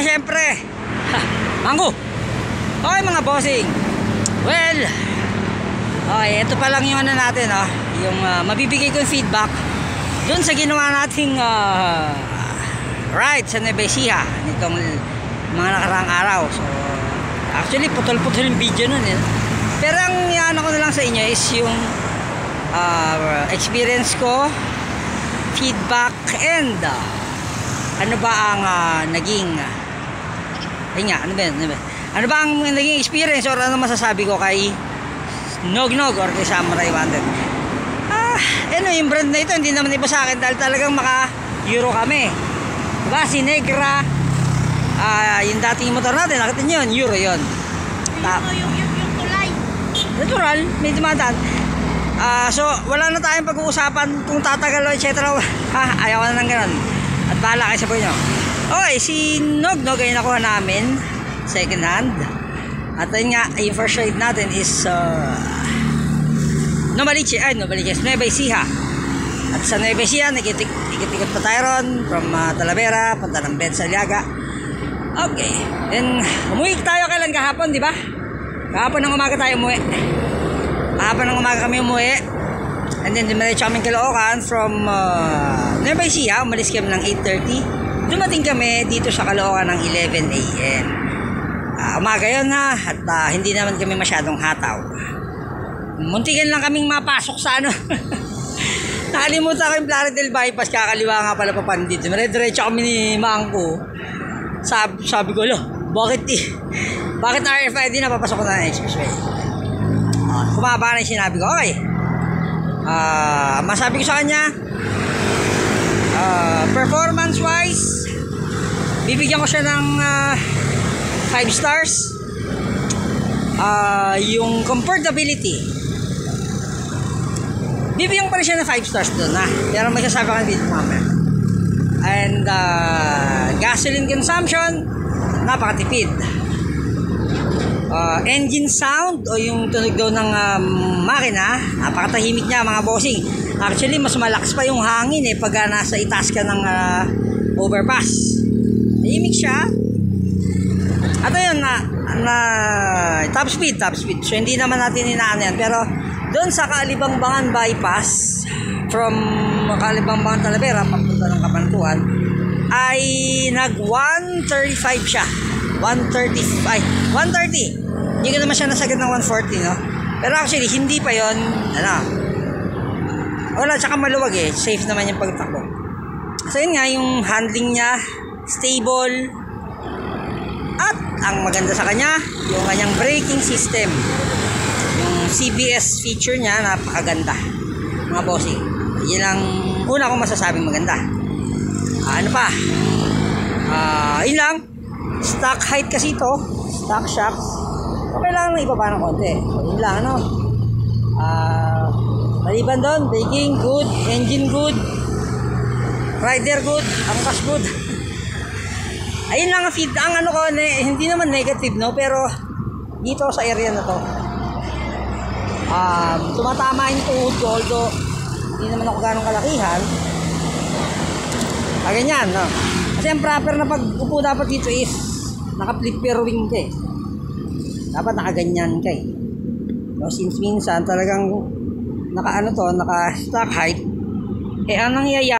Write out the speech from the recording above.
syempre. Mango. Okay mga bossing. Well, okay, ito pa lang yung ano natin, yung mabibigay kong feedback dun sa ginawa nating ride sa Nueva Ecija nitong mga nakaraang araw. So, actually, putol-putol yung video nun Pero ang ano ko na lang sa inyo is yung experience ko, feedback, and ano ba ang naging ano ba ang naging experience or ano masasabi ko kay Nog-Nog or kay Samurai Wanted. Yung brand na ito hindi naman iba sa akin dahil talagang maka-Euro kami, diba? Si Negra, yung dating motor natin, nakita nyo yun, Euro yun. Yung tulay natural, may dumadaan. So wala na tayong pag-uusapan kung tatagal o etc. Ayaw na ng ganun at bahala kayo sa buhay nyo. Okay, si Nog-Nog ay nakuha namin second hand. At yun nga, yung first ride natin is Nueva Ecija. At sa Nueva Ecija, ikot pa tayo ron from Talavera, punta ng Ben Saliaga. Okay, then umuwi tayo kailan kahapon, di ba? Kahapon ng umaga tayo umuwi. Kahapon ng umaga kami umuwi. And then dumiretso kami Caloocan from Nueva Ecija. Umalis kami ng 8:30. Dumating kami dito sa Caloocan ng 11 AM. Umaga yun at hindi naman kami masyadong hataw. Muntikan lang kaming mapasok sa nakalimutan ko yung Plaridel bypass, kakaliwa nga pala papandit. Dire-diretso kami ni Mangko. Sabi ko, bakit RFID na papasok ko na ng expressway? Kumaba na yung sinabi ko, okay. Masabi ko sa kanya, performance wise, bibigyan ko siya ng 5 stars. Yung comfortability, bibigyan pa rin siya ng 5 stars doon pero may sasabi ka dito mamaya. And gasoline consumption, napakatipid. Engine sound o yung tunog daw ng makina, napakatahimik niya mga bossing. Actually mas malakas pa yung hangin pag nasa itaas ka ng overpass. Tahimik siya. At ayun top speed. So hindi naman natin inaano yan. Pero doon sa Kalibangbangan bypass from Kalibangbangan Talavera papunta ng Kabanatuan ay nag 135 siya. 130. Hindi ko naman siya nasagad ng 140, no? Pero actually hindi pa yon wala, tsaka maluwag safe naman yung pagtakbo. So yun nga, yung handling niya stable. At ang maganda sa kanya, yung kanyang braking system. Yung CBS feature niya, napakaganda. Mga bossing. Yun ang una kong masasabing maganda. Ano pa? Yun lang. Stock height kasi ito. Stock shocks. So, kailangan na ibaba ng konti. So, yun lang, maliban doon, braking good, engine good, rider good, angkas good. Ayun lang ang ko, hindi naman negative, pero dito sa area na to, tumatama yung tuhod ko, although hindi naman ako ganong kalakihan. Ganyan, Kasi ang proper na pag-upo dapat dito is naka-flipper wing ka Dapat nakaganyan ka since minsan talagang naka stock height, ang nangyayari